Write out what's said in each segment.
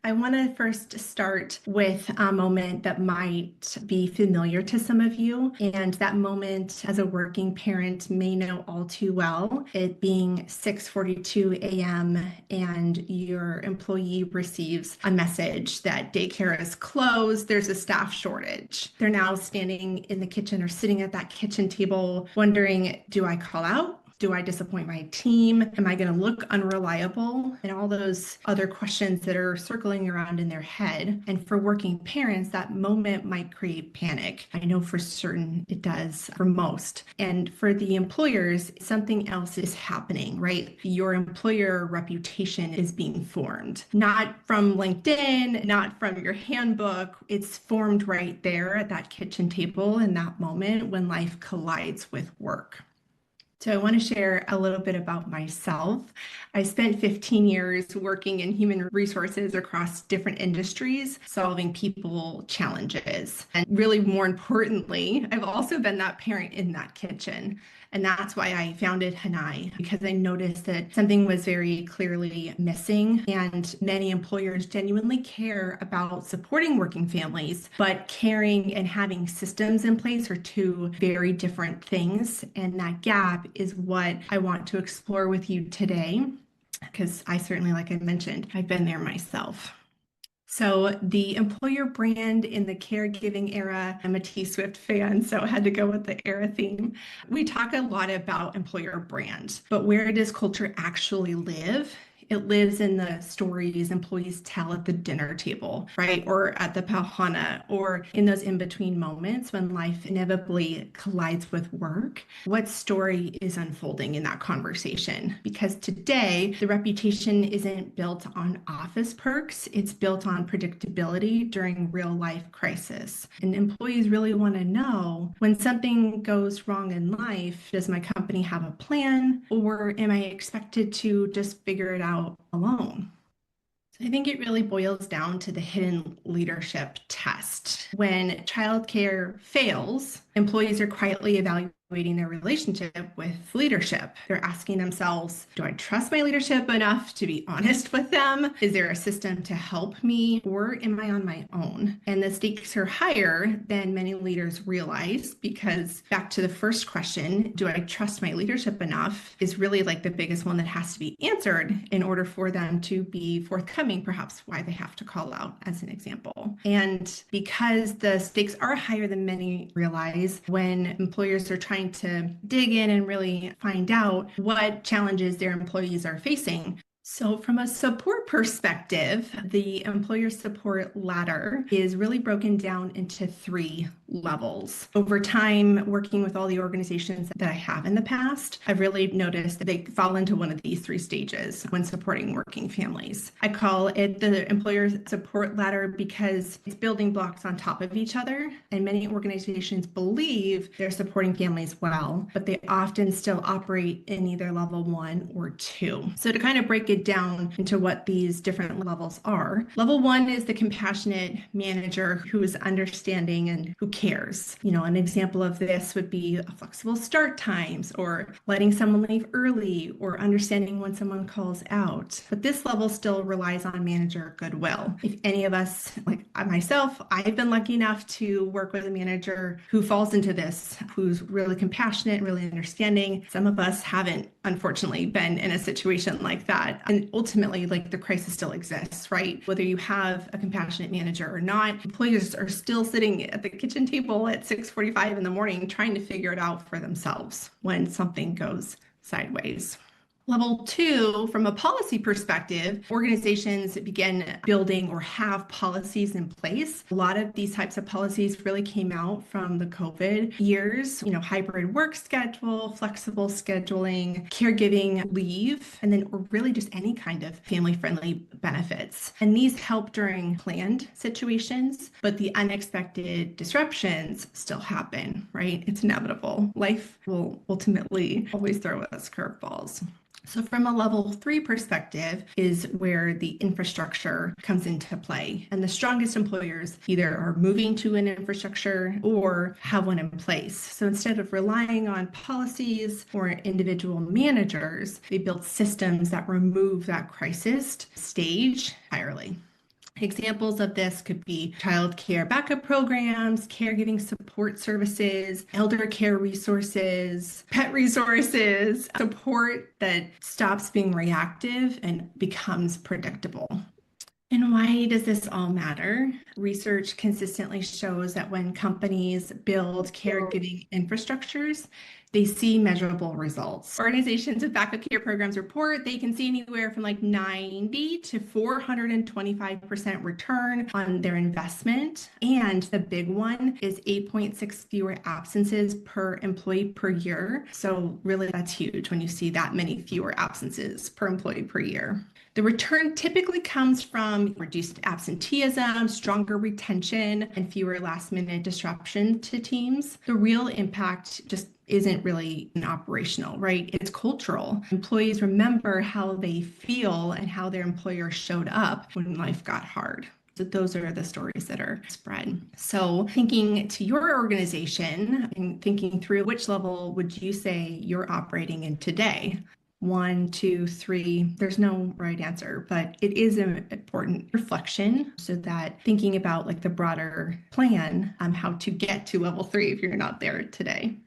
I want to first start with a moment that might be familiar to some of you. And that moment as a working parent may know all too well, it being 6:42 a.m. and your employee receives a message that daycare is closed, there's a staff shortage. They're now standing in the kitchen or sitting at that kitchen table wondering, do I call out? Do I disappoint my team? Am I going to look unreliable? And all those other questions that are circling around in their head. And for working parents, that moment might create panic. I know for certain it does for most. And for the employers, something else is happening, right? Your employer reputation is being formed, not from LinkedIn, not from your handbook. It's formed right there at that kitchen table in that moment when life collides with work. So I want to share a little bit about myself. I spent 15 years working in human resources across different industries, solving people challenges. And really, more importantly, I've also been that parent in that kitchen. And that's why I founded Hawai'i, because I noticed that something was very clearly missing. And many employers genuinely care about supporting working families, but caring and having systems in place are two very different things. And that gap is what I want to explore with you today, because I certainly, like I mentioned, I've been there myself. So the employer brand in the caregiving era, I'm a T-Swift fan, so I had to go with the era theme. We talk a lot about employer brand, but where does culture actually live? It lives in the stories employees tell at the dinner table, right? Or at the pauhana, or in those in-between moments when life inevitably collides with work. What story is unfolding in that conversation? Because today, the reputation isn't built on office perks, it's built on predictability during real life crisis. And employees really want to know, when something goes wrong in life, does my company have a plan, or am I expected to just figure it out alone? I think it really boils down to the hidden leadership test. When childcare fails, employees are quietly evaluating their relationship with leadership. They're asking themselves, do I trust my leadership enough to be honest with them? Is there a system to help me, or am I on my own? And the stakes are higher than many leaders realize, because back to the first question, do I trust my leadership enough, is really like the biggest one that has to be answered in order for them to be forthcoming, perhaps why they have to call out, as an example. And because the stakes are higher than many realize, when employers are trying to dig in and really find out what challenges their employees are facing. So from a support perspective, the employer support ladder is really broken down into 3 levels. Over time, working with all the organizations that I have in the past, I've really noticed that they fall into one of these 3 stages when supporting working families. I call it the employer support ladder because it's building blocks on top of each other, and many organizations believe they're supporting families well, but they often still operate in either level 1 or 2. So to kind of break it down into what these different levels are. Level 1 is the compassionate manager who is understanding and who cares. An example of this would be flexible start times, or letting someone leave early, or understanding when someone calls out. But this level still relies on manager goodwill. If any of us, like myself, I've been lucky enough to work with a manager who falls into this, who's really compassionate, really understanding. Some of us haven't, unfortunately, been in a situation like that. And ultimately, like, the crisis still exists, right? Whether you have a compassionate manager or not, employees are still sitting at the kitchen table at 6:45 in the morning trying to figure it out for themselves when something goes sideways. Level 2, from a policy perspective, organizations begin building or have policies in place. A lot of these types of policies really came out from the COVID years, hybrid work schedule, flexible scheduling, caregiving leave, and then or really just any kind of family-friendly benefits. And these help during planned situations, but the unexpected disruptions still happen, right? It's inevitable. Life will ultimately always throw us curveballs. So from a level 3 perspective is where the infrastructure comes into play. And the strongest employers either are moving to an infrastructure or have one in place. So instead of relying on policies or individual managers, they build systems that remove that crisis stage entirely. Examples of this could be child care backup programs, caregiving support services, elder care resources, pet resources, support that stops being reactive and becomes predictable. And why does this all matter? Research consistently shows that when companies build caregiving infrastructures, they see measurable results. Organizations with backup care programs report they can see anywhere from like 90 to 425% return on their investment. And the big one is 8.6 fewer absences per employee per year. So really that's huge when you see that many fewer absences per employee per year. The return typically comes from reduced absenteeism, stronger retention, and fewer last-minute disruption to teams. The real impact just isn't really operational, right? It's cultural. Employees remember how they feel and how their employer showed up when life got hard. So those are the stories that are spread. So thinking to your organization and thinking through which level would you say you're operating in today? 1, 2, 3, there's no right answer, but it is an important reflection so that thinking about like the broader plan, how to get to level 3 if you're not there today.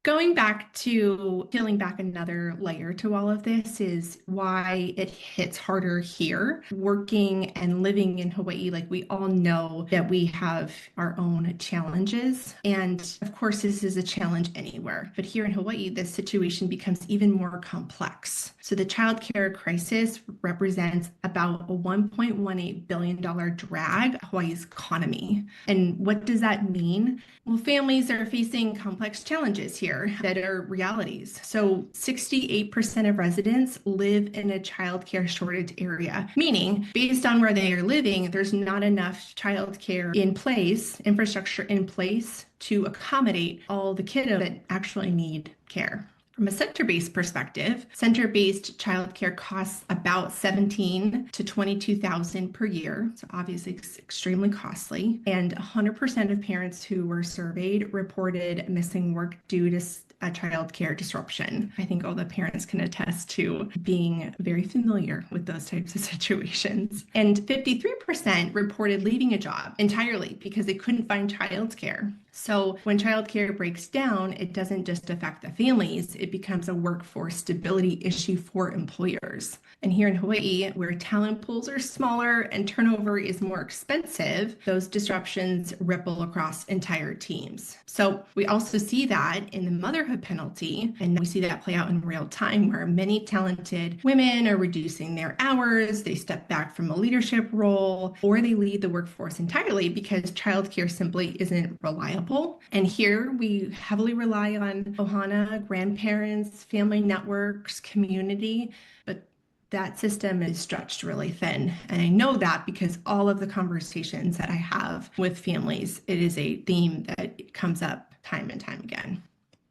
Going back to peeling back another layer to all of this is why it hits harder here. Working and living in Hawaii, like we all know that we have our own challenges. And of course, this is a challenge anywhere. But here in Hawaii, this situation becomes even more complex. So the childcare crisis represents about a $1.18 billion drag on Hawaii's economy. And what does that mean? Well, families are facing complex challenges here that are realities. So 68% of residents live in a childcare shortage area, meaning based on where they are living, there's not enough childcare in place, infrastructure in place to accommodate all the kiddos that actually need care. From a center-based perspective, center-based childcare costs about $17,000 to $22,000 per year. So obviously it's extremely costly. And 100% of parents who were surveyed reported missing work due to a childcare disruption. I think all the parents can attest to being very familiar with those types of situations. And 53% reported leaving a job entirely because they couldn't find childcare. So when childcare breaks down, it doesn't just affect the families, it becomes a workforce stability issue for employers. And here in Hawaii, where talent pools are smaller and turnover is more expensive, those disruptions ripple across entire teams. So we also see that in the motherhood penalty, and we see that play out in real time where many talented women are reducing their hours, they step back from a leadership role, or they leave the workforce entirely because childcare simply isn't reliable. And here we heavily rely on ohana, grandparents, family networks, community, but that system is stretched really thin. And I know that because all of the conversations that I have with families, it is a theme that comes up time and time again.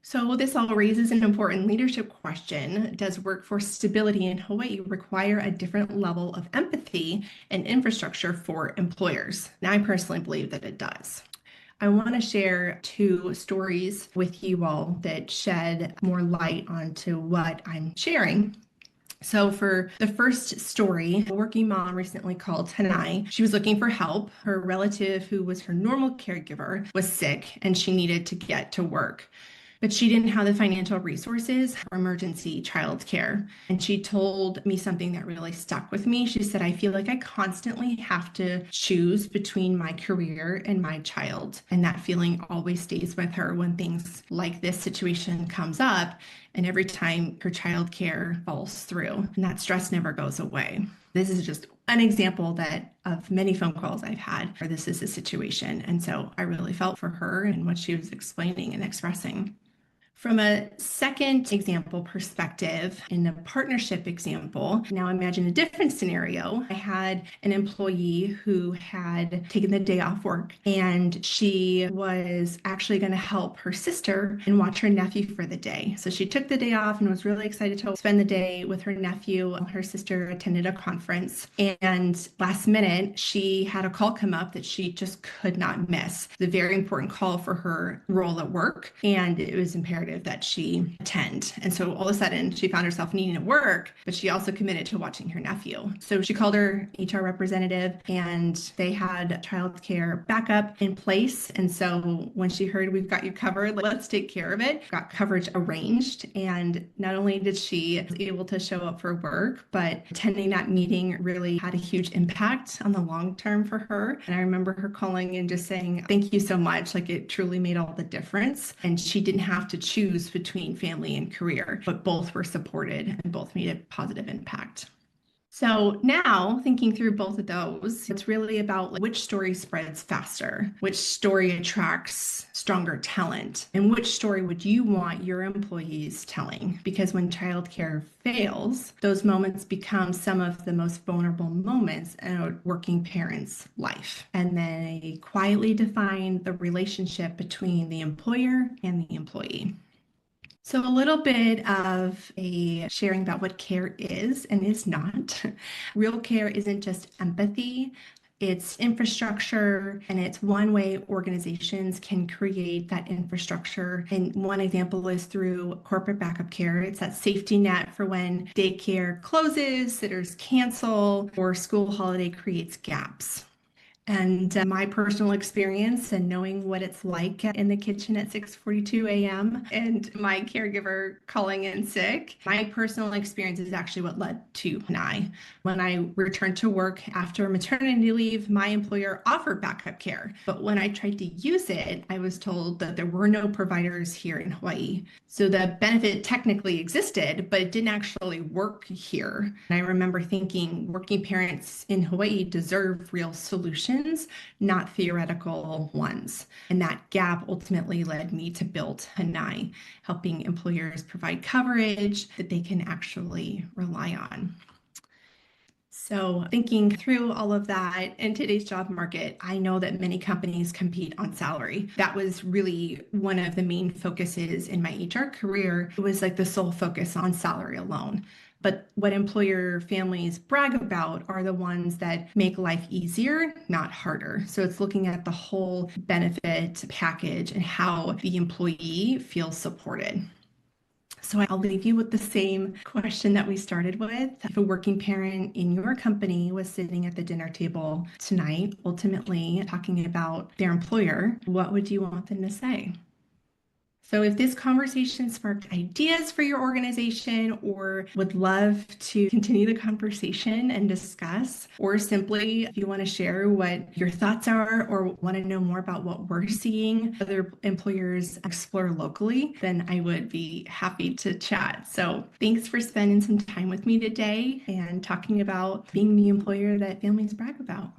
So this all raises an important leadership question. Does workforce stability in Hawaii require a different level of empathy and infrastructure for employers? And I personally believe that it does. I want to share 2 stories with you all that shed more light onto what I'm sharing. So for the first story, a working mom recently called Tanai. She was looking for help. Her relative, who was her normal caregiver, was sick and she needed to get to work. But she didn't have the financial resources for emergency childcare. And she told me something that really stuck with me. She said, I feel like I constantly have to choose between my career and my child. And that feeling always stays with her when things like this situation comes up. And every time her childcare falls through, and that stress never goes away. This is just an example of many phone calls I've had where this is a situation. And so I really felt for her and what she was explaining and expressing. From a second example perspective, in a partnership example, now imagine a different scenario. I had an employee who had taken the day off work and she was actually going to help her sister and watch her nephew for the day. So she took the day off and was really excited to spend the day with her nephew. Her sister attended a conference and last minute she had a call come up that she just could not miss. It's a very important call for her role at work and it was imperative imperative that she attend. And so all of a sudden she found herself needing to work, but she also committed to watching her nephew. So she called her HR representative and they had childcare backup in place. And so when she heard, we've got you covered, let's take care of it, got coverage arranged. And not only did she was able to show up for work, but attending that meeting really had a huge impact on the long term for her. And I remember her calling and just saying, thank you so much. Like, it truly made all the difference. And she didn't have to choose between family and career, but both were supported and both made a positive impact. So now, thinking through both of those, it's really about which story spreads faster, which story attracts stronger talent, and which story would you want your employees telling? Because when childcare fails, those moments become some of the most vulnerable moments in a working parent's life. And they quietly define the relationship between the employer and the employee. So a little bit of a sharing about what care is and is not. Real care isn't just empathy, it's infrastructure, and it's one way organizations can create that infrastructure. And one example is through corporate backup care. It's that safety net for when daycare closes, sitters cancel, or school holiday creates gaps. And my personal experience and knowing what it's like in the kitchen at 6:42 a.m. and my caregiver calling in sick, my personal experience is actually what led to Hawai'i. When I returned to work after maternity leave, my employer offered backup care. But when I tried to use it, I was told that there were no providers here in Hawaii. So the benefit technically existed, but it didn't actually work here. And I remember thinking working parents in Hawaii deserve real solutions, not theoretical ones. And that gap ultimately led me to build Hawai'i, helping employers provide coverage that they can actually rely on. So thinking through all of that in today's job market, I know that many companies compete on salary. That was really one of the main focuses in my HR career. It was like the sole focus on salary alone. But what employer families brag about are the ones that make life easier, not harder. So it's looking at the whole benefit package and how the employee feels supported. So I'll leave you with the same question that we started with. If a working parent in your company was sitting at the dinner table tonight, ultimately talking about their employer, what would you want them to say? So if this conversation sparked ideas for your organization or would love to continue the conversation and discuss, or simply if you want to share what your thoughts are or want to know more about what we're seeing other employers explore locally, then I would be happy to chat. So thanks for spending some time with me today and talking about being the employer that families brag about.